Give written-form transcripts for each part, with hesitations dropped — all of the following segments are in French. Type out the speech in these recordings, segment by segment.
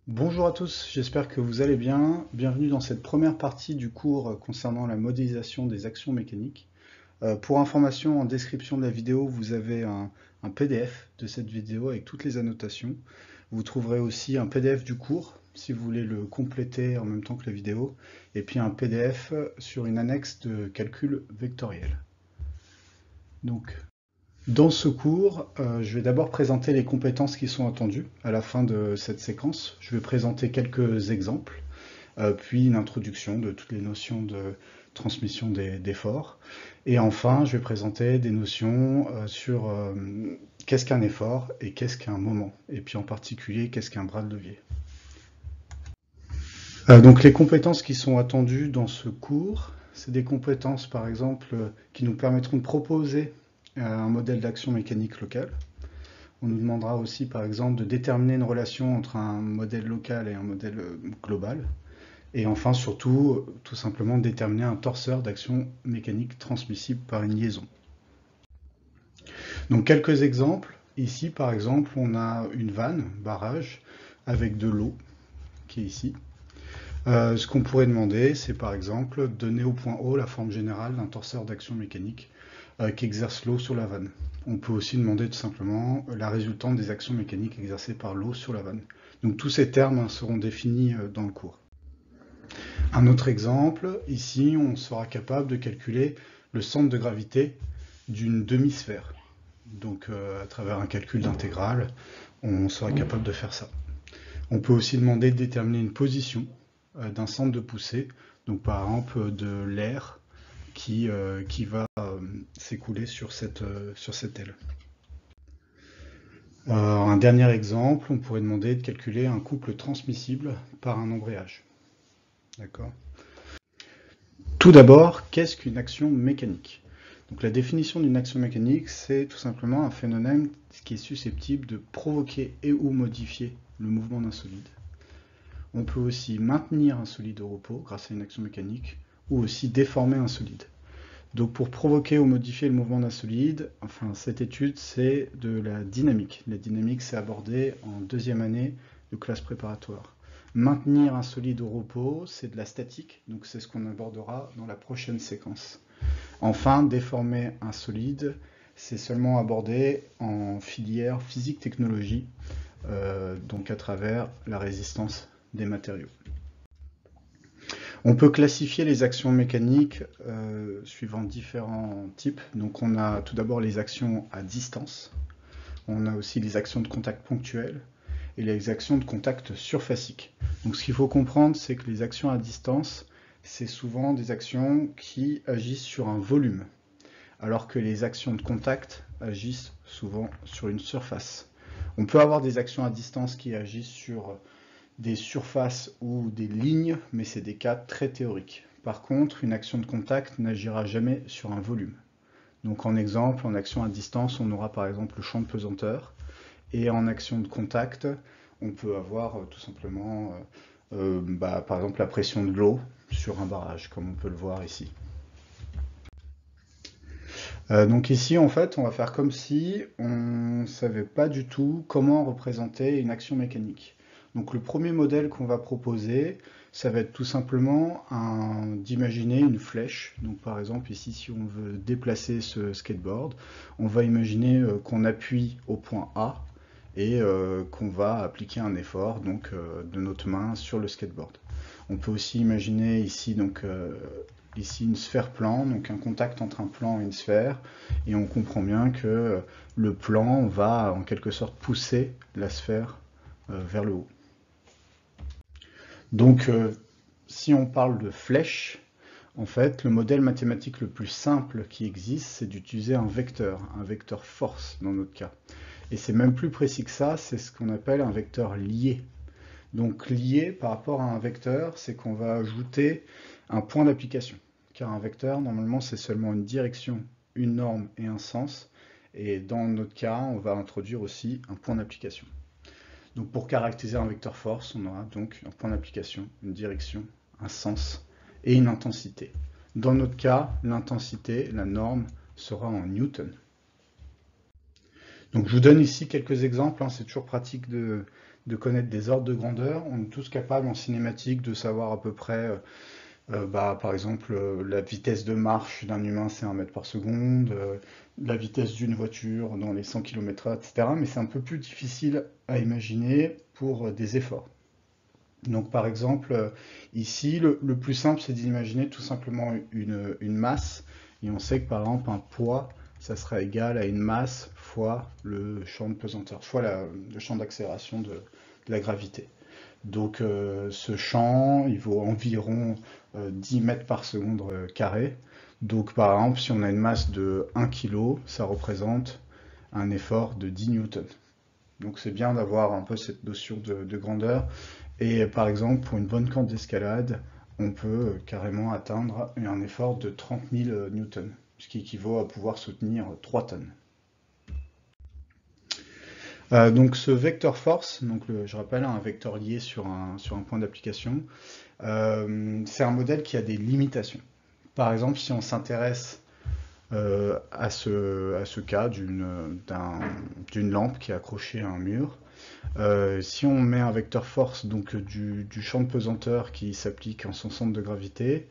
Bonjour à tous, j'espère que vous allez bien. Bienvenue dans cette première partie du cours concernant la modélisation des actions mécaniques. Pour information, en description de la vidéo, vous avez un PDF de cette vidéo avec toutes les annotations. Vous trouverez aussi un PDF du cours, si vous voulez le compléter en même temps que la vidéo, et puis un PDF sur une annexe de calcul vectoriel. Donc, dans ce cours, je vais d'abord présenter les compétences qui sont attendues à la fin de cette séquence. Je vais présenter quelques exemples, puis une introduction de toutes les notions de transmission d'efforts. Et enfin, je vais présenter des notions sur qu'est-ce qu'un effort et qu'est-ce qu'un moment, et puis en particulier qu'est-ce qu'un bras de levier. Donc les compétences qui sont attendues dans ce cours, c'est des compétences par exemple qui nous permettront de proposer un modèle d'action mécanique locale. On nous demandera aussi par exemple de déterminer une relation entre un modèle local et un modèle global. Et enfin, surtout, tout simplement déterminer un torseur d'action mécanique transmissible par une liaison. Donc quelques exemples. Ici, par exemple, on a une vanne, barrage, avec de l'eau, qui est ici. Ce qu'on pourrait demander, c'est par exemple donner au point O la forme générale d'un torseur d'action mécanique qui exerce l'eau sur la vanne. On peut aussi demander tout simplement la résultante des actions mécaniques exercées par l'eau sur la vanne. Donc tous ces termes seront définis dans le cours. Un autre exemple, ici, on sera capable de calculer le centre de gravité d'une demi-sphère. Donc, à travers un calcul d'intégrale, on sera capable de faire ça. On peut aussi demander de déterminer une position d'un centre de poussée, donc par exemple de l'air qui va s'écouler sur cette aile. Un dernier exemple, on pourrait demander de calculer un couple transmissible par un embrayage. D'accord ? Tout d'abord, qu'est-ce qu'une action mécanique? Donc la définition d'une action mécanique, c'est tout simplement un phénomène qui est susceptible de provoquer et ou modifier le mouvement d'un solide. On peut aussi maintenir un solide au repos grâce à une action mécanique, ou aussi déformer un solide. Donc pour provoquer ou modifier le mouvement d'un solide, enfin cette étude, c'est de la dynamique. La dynamique, c'est abordé en deuxième année de classe préparatoire. Maintenir un solide au repos, c'est de la statique, donc c'est ce qu'on abordera dans la prochaine séquence. Enfin, déformer un solide, c'est seulement abordé en filière physique-technologie, donc à travers la résistance des matériaux. On peut classifier les actions mécaniques suivant différents types. Donc on a tout d'abord les actions à distance, on a aussi les actions de contact ponctuelles et les actions de contact surfacique. Donc ce qu'il faut comprendre, c'est que les actions à distance, c'est souvent des actions qui agissent sur un volume, alors que les actions de contact agissent souvent sur une surface. On peut avoir des actions à distance qui agissent sur des surfaces ou des lignes, mais c'est des cas très théoriques. Par contre, une action de contact n'agira jamais sur un volume. Donc en exemple, en action à distance, on aura par exemple le champ de pesanteur, et en action de contact, on peut avoir tout simplement, par exemple, la pression de l'eau sur un barrage, comme on peut le voir ici. Donc ici, en fait, on va faire comme si on ne savait pas du tout comment représenter une action mécanique. Donc le premier modèle qu'on va proposer, ça va être tout simplement d'imaginer une flèche. Donc par exemple ici, si on veut déplacer ce skateboard, on va imaginer qu'on appuie au point A et qu'on va appliquer un effort donc, de notre main sur le skateboard. On peut aussi imaginer ici donc, ici une sphère plan, donc un contact entre un plan et une sphère, et on comprend bien que le plan va en quelque sorte pousser la sphère vers le haut. Donc si on parle de flèche, en fait, le modèle mathématique le plus simple qui existe, c'est d'utiliser un vecteur force dans notre cas. Et c'est même plus précis que ça, c'est ce qu'on appelle un vecteur lié. Donc lié par rapport à un vecteur, c'est qu'on va ajouter un point d'application. Car un vecteur, normalement, c'est seulement une direction, une norme et un sens. Et dans notre cas, on va introduire aussi un point d'application. Donc pour caractériser un vecteur force, on aura donc un point d'application, une direction, un sens et une intensité. Dans notre cas, l'intensité, la norme, sera en newton. Donc je vous donne ici quelques exemples, hein, c'est toujours pratique de connaître des ordres de grandeur. On est tous capables en cinématique de savoir à peu près, par exemple, la vitesse de marche d'un humain, c'est 1 mètre par seconde, la vitesse d'une voiture dans les 100 km/h, etc. Mais c'est un peu plus difficile à imaginer pour des efforts. Donc par exemple, ici, le plus simple, c'est d'imaginer tout simplement une masse, et on sait que par exemple, un poids, ça sera égal à une masse fois le champ de pesanteur, fois le champ d'accélération de la gravité. Donc ce champ, il vaut environ 10 mètres par seconde carré. Donc par exemple, si on a une masse de 1 kg, ça représente un effort de 10 newtons. Donc c'est bien d'avoir un peu cette notion de grandeur. Et par exemple, pour une bonne corde d'escalade, on peut carrément atteindre un effort de 30 000 newtons, ce qui équivaut à pouvoir soutenir 3 tonnes. Donc ce vecteur force, donc je rappelle un vecteur lié sur un point d'application, c'est un modèle qui a des limitations. Par exemple, si on s'intéresse à ce cas d'une lampe qui est accrochée à un mur, si on met un vecteur force donc du champ de pesanteur qui s'applique en son centre de gravité,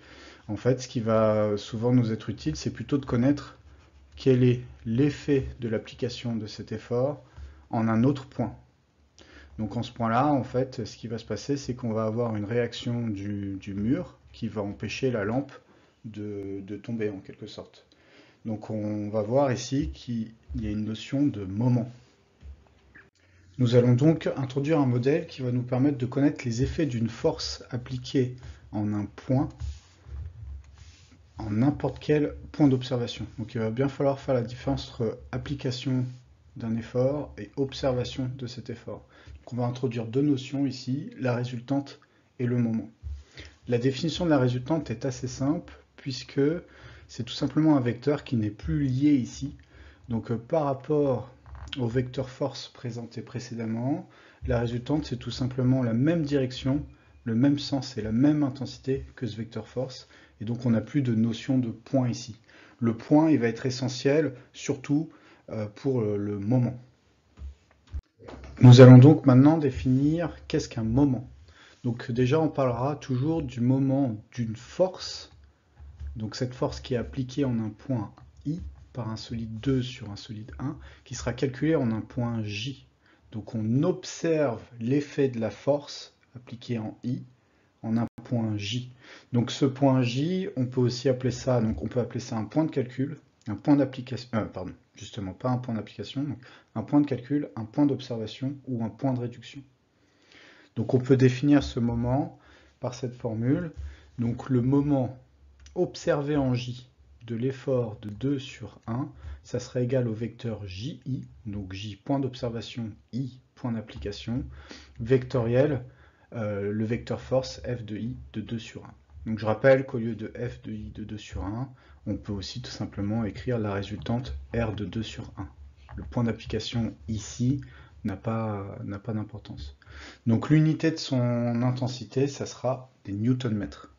en fait, ce qui va souvent nous être utile, c'est plutôt de connaître quel est l'effet de l'application de cet effort en un autre point. Donc en ce point-là, en fait, ce qui va se passer, c'est qu'on va avoir une réaction du mur qui va empêcher la lampe de tomber en quelque sorte. Donc on va voir ici qu'il y a une notion de moment. Nous allons donc introduire un modèle qui va nous permettre de connaître les effets d'une force appliquée en un point, en n'importe quel point d'observation. Donc il va bien falloir faire la différence entre application d'un effort et observation de cet effort. Donc on va introduire deux notions ici, la résultante et le moment. La définition de la résultante est assez simple puisque c'est tout simplement un vecteur qui n'est plus lié ici. Donc par rapport au vecteur force présenté précédemment, la résultante c'est tout simplement la même direction, le même sens et la même intensité que ce vecteur force. Et donc on n'a plus de notion de point ici. Le point il va être essentiel surtout pour le moment. Nous allons donc maintenant définir qu'est-ce qu'un moment. Donc déjà on parlera toujours du moment d'une force, donc cette force qui est appliquée en un point I par un solide 2 sur un solide 1, qui sera calculée en un point J. Donc on observe l'effet de la force appliquée en I en un point J. Donc ce point J, on peut aussi appeler ça, donc on peut appeler ça un point de calcul, un point d'application, pardon, justement pas un point d'application, donc un point de calcul, un point d'observation ou un point de réduction. Donc on peut définir ce moment par cette formule. Donc le moment observé en J de l'effort de 2 sur 1, ça serait égal au vecteur JI, donc J point d'observation, I point d'application, vectoriel, le vecteur force F de I de 2 sur 1. Donc je rappelle qu'au lieu de F de I de 2 sur 1, on peut aussi tout simplement écrire la résultante R de 2 sur 1. Le point d'application ici n'a pas d'importance. Donc l'unité de son intensité, ça sera des newton-mètres.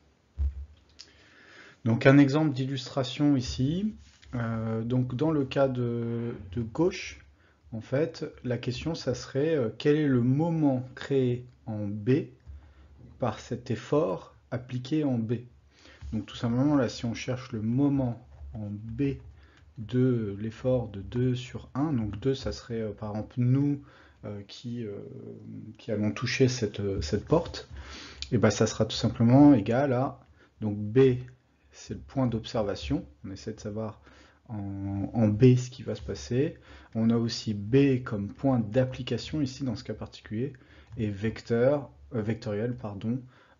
Donc un exemple d'illustration ici. Donc dans le cas de gauche, en fait, la question, ça serait quel est le moment créé en B par cet effort appliqué en B. Donc tout simplement, là, si on cherche le moment en B de l'effort de 2 sur 1, donc 2, ça serait par exemple nous qui allons toucher cette porte, et ben ça sera tout simplement égal à, donc B, c'est le point d'observation, on essaie de savoir en B ce qui va se passer. On a aussi B comme point d'application ici dans ce cas particulier, et vectoriel,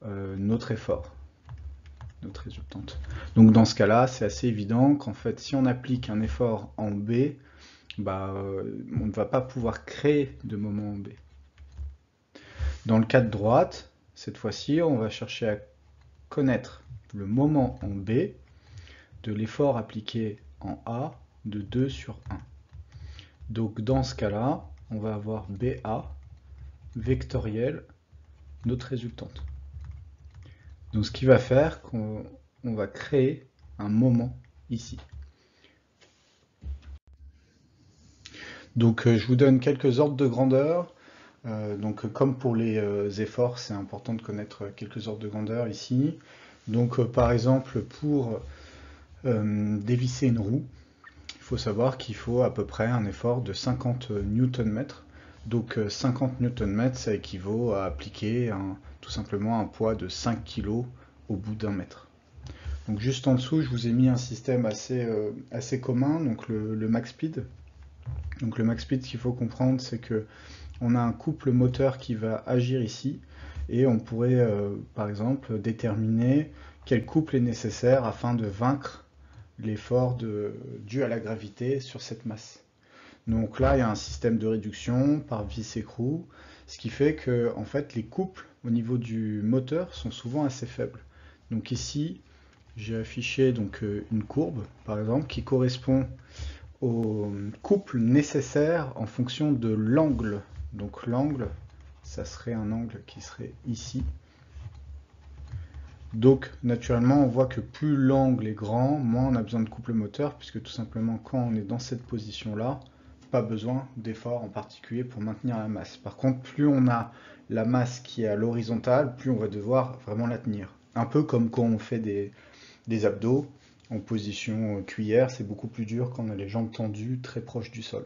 notre effort, notre résultante. Donc dans ce cas-là, c'est assez évident qu'en fait, si on applique un effort en B, on ne va pas pouvoir créer de moment en B. Dans le cas de droite, cette fois-ci, on va chercher à connaître le moment en B de l'effort appliqué en A de 2 sur 1. Donc dans ce cas-là, on va avoir BA vectoriel, notre résultante. Donc ce qui va faire qu'on va créer un moment ici. Donc je vous donne quelques ordres de grandeur. Donc comme pour les efforts, c'est important de connaître quelques ordres de grandeur ici. Donc par exemple, pour dévisser une roue, il faut savoir qu'il faut à peu près un effort de 50 Nm. Donc 50 Nm, ça équivaut à appliquer tout simplement un poids de 5 kg au bout d'un mètre. Donc juste en dessous, je vous ai mis un système assez commun, donc le max speed. Donc le max speed, ce qu'il faut comprendre, c'est que on a un couple moteur qui va agir ici, et on pourrait par exemple déterminer quel couple est nécessaire afin de vaincre l'effort dû à la gravité sur cette masse. Donc là, il y a un système de réduction par vis-écrou, ce qui fait que en fait, les couples au niveau du moteur sont souvent assez faibles. Donc ici, j'ai affiché donc, une courbe, par exemple, qui correspond au couple nécessaire en fonction de l'angle. Donc l'angle, ça serait un angle qui serait ici. Donc naturellement, on voit que plus l'angle est grand, moins on a besoin de couple moteur, puisque tout simplement quand on est dans cette position-là, pas besoin d'effort en particulier pour maintenir la masse. Par contre, plus on a la masse qui est à l'horizontale, plus on va devoir vraiment la tenir. Un peu comme quand on fait des abdos en position cuillère, c'est beaucoup plus dur quand on a les jambes tendues très proches du sol.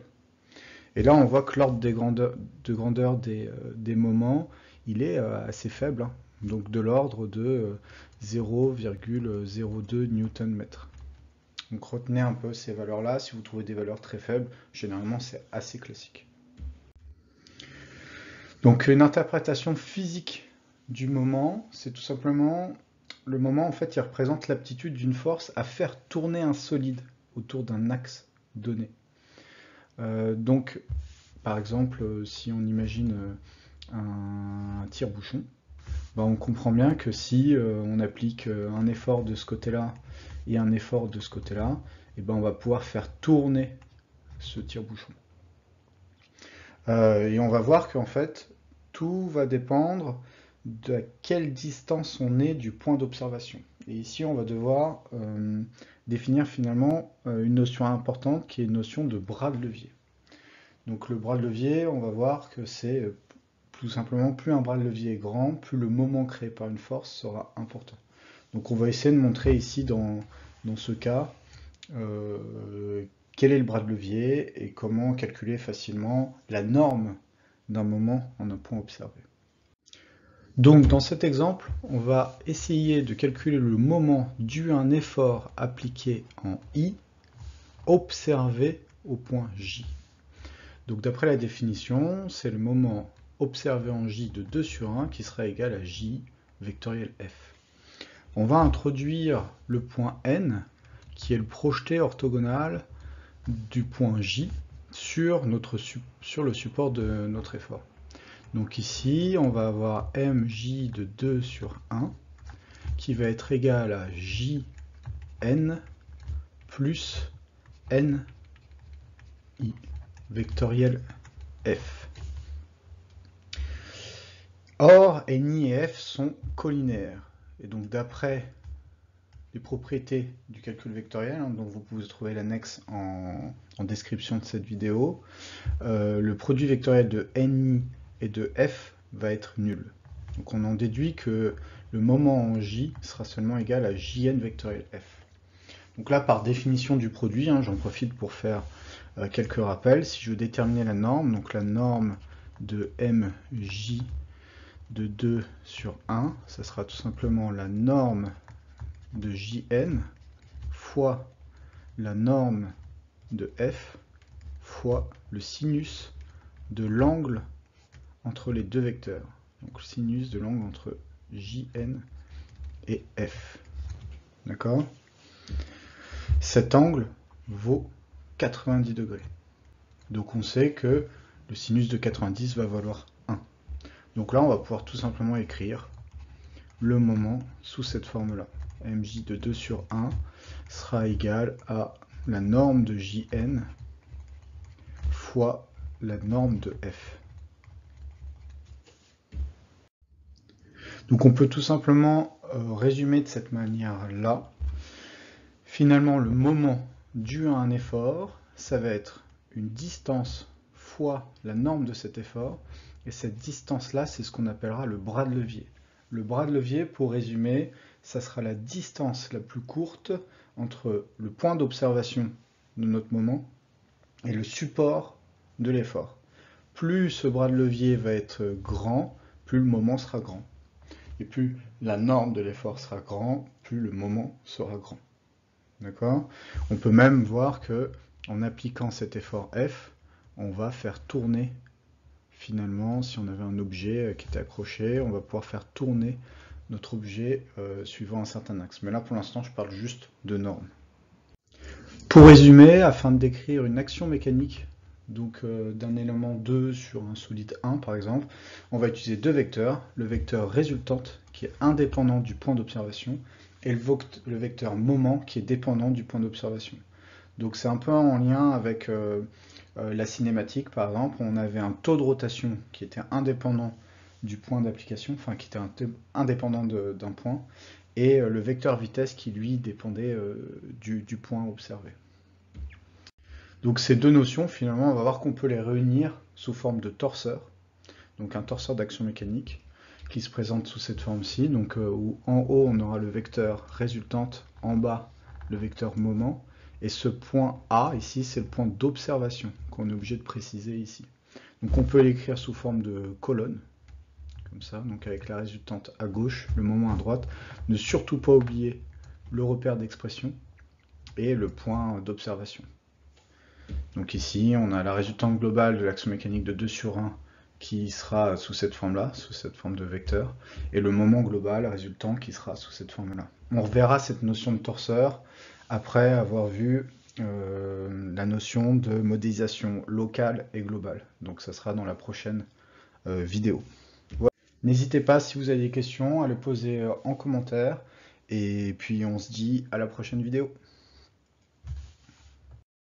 Et là, on voit que l'ordre de grandeur des moments, il est assez faible, hein. Donc de l'ordre de 0,02 Nm. Donc retenez un peu ces valeurs-là. Si vous trouvez des valeurs très faibles, généralement c'est assez classique. Donc une interprétation physique du moment, c'est tout simplement le moment, en fait, il représente l'aptitude d'une force à faire tourner un solide autour d'un axe donné. Donc, par exemple, si on imagine un tire-bouchon, ben on comprend bien que si on applique un effort de ce côté-là et un effort de ce côté-là, et ben on va pouvoir faire tourner ce tire-bouchon. Et on va voir qu'en fait, tout va dépendre de quelle distance on est du point d'observation. Et ici, on va devoir définir finalement une notion importante qui est une notion de bras de levier. Donc le bras de levier, on va voir que c'est tout simplement plus un bras de levier est grand, plus le moment créé par une force sera important. Donc on va essayer de montrer ici dans ce cas quel est le bras de levier et comment calculer facilement la norme d'un moment en un point observé. Donc dans cet exemple, on va essayer de calculer le moment dû à un effort appliqué en I observé au point J. Donc d'après la définition, c'est le moment observé en J de 2 sur 1 qui sera égal à J vectoriel F. On va introduire le point N qui est le projeté orthogonal du point J sur le support de notre effort. Donc ici, on va avoir mj de 2 sur 1 qui va être égal à jn plus ni vectoriel f. Or, ni et f sont collinéaires. Et donc d'après les propriétés du calcul vectoriel, hein, dont vous pouvez trouver l'annexe en description de cette vidéo, le produit vectoriel de ni et de f va être nul. Donc on en déduit que le moment en j sera seulement égal à jn vectoriel f. Donc là, par définition du produit, hein, j'en profite pour faire quelques rappels. Si je veux déterminer la norme, donc la norme de mj de 2 sur 1, ça sera tout simplement la norme de jn fois la norme de f fois le sinus de l'angle entre les deux vecteurs. Donc le sinus de l'angle entre jn et f. D'accord ? Cet angle vaut 90 degrés. Donc on sait que le sinus de 90 va valoir 1. Donc là, on va pouvoir tout simplement écrire le moment sous cette forme-là. mj de 2 sur 1 sera égal à la norme de jn fois la norme de f. Donc on peut tout simplement résumer de cette manière-là. Finalement, le moment dû à un effort, ça va être une distance fois la norme de cet effort. et cette distance-là, c'est ce qu'on appellera le bras de levier. Le bras de levier, pour résumer, ça sera la distance la plus courte entre le point d'observation de notre moment et le support de l'effort. Plus ce bras de levier va être grand, plus le moment sera grand. Et plus la norme de l'effort sera grand, plus le moment sera grand. D'accord? On peut même voir que en appliquant cet effort F, on va faire tourner, finalement, si on avait un objet qui était accroché, on va pouvoir faire tourner notre objet suivant un certain axe. Mais là, pour l'instant, je parle juste de normes. Pour résumer, afin de décrire une action mécanique, donc d'un élément 2 sur un solide 1 par exemple, on va utiliser deux vecteurs, le vecteur résultante qui est indépendant du point d'observation et le vecteur moment qui est dépendant du point d'observation. Donc c'est un peu en lien avec la cinématique par exemple, on avait un taux de rotation qui était indépendant du point d'application, enfin qui était indépendant d'un point, et le vecteur vitesse qui lui dépendait du point observé. Donc ces deux notions, finalement, on va voir qu'on peut les réunir sous forme de torseur, donc un torseur d'action mécanique, qui se présente sous cette forme-ci, donc où en haut on aura le vecteur résultante, en bas le vecteur moment, et ce point A ici c'est le point d'observation qu'on est obligé de préciser ici. Donc on peut l'écrire sous forme de colonne, comme ça, donc avec la résultante à gauche, le moment à droite. Ne surtout pas oublier le repère d'expression et le point d'observation. Donc ici, on a la résultante globale de l'action mécanique de 2 sur 1 qui sera sous cette forme-là, sous cette forme de vecteur, et le moment global résultant qui sera sous cette forme-là. On reverra cette notion de torseur après avoir vu la notion de modélisation locale et globale. Donc ça sera dans la prochaine vidéo. Voilà. N'hésitez pas, si vous avez des questions, à les poser en commentaire, et puis on se dit à la prochaine vidéo.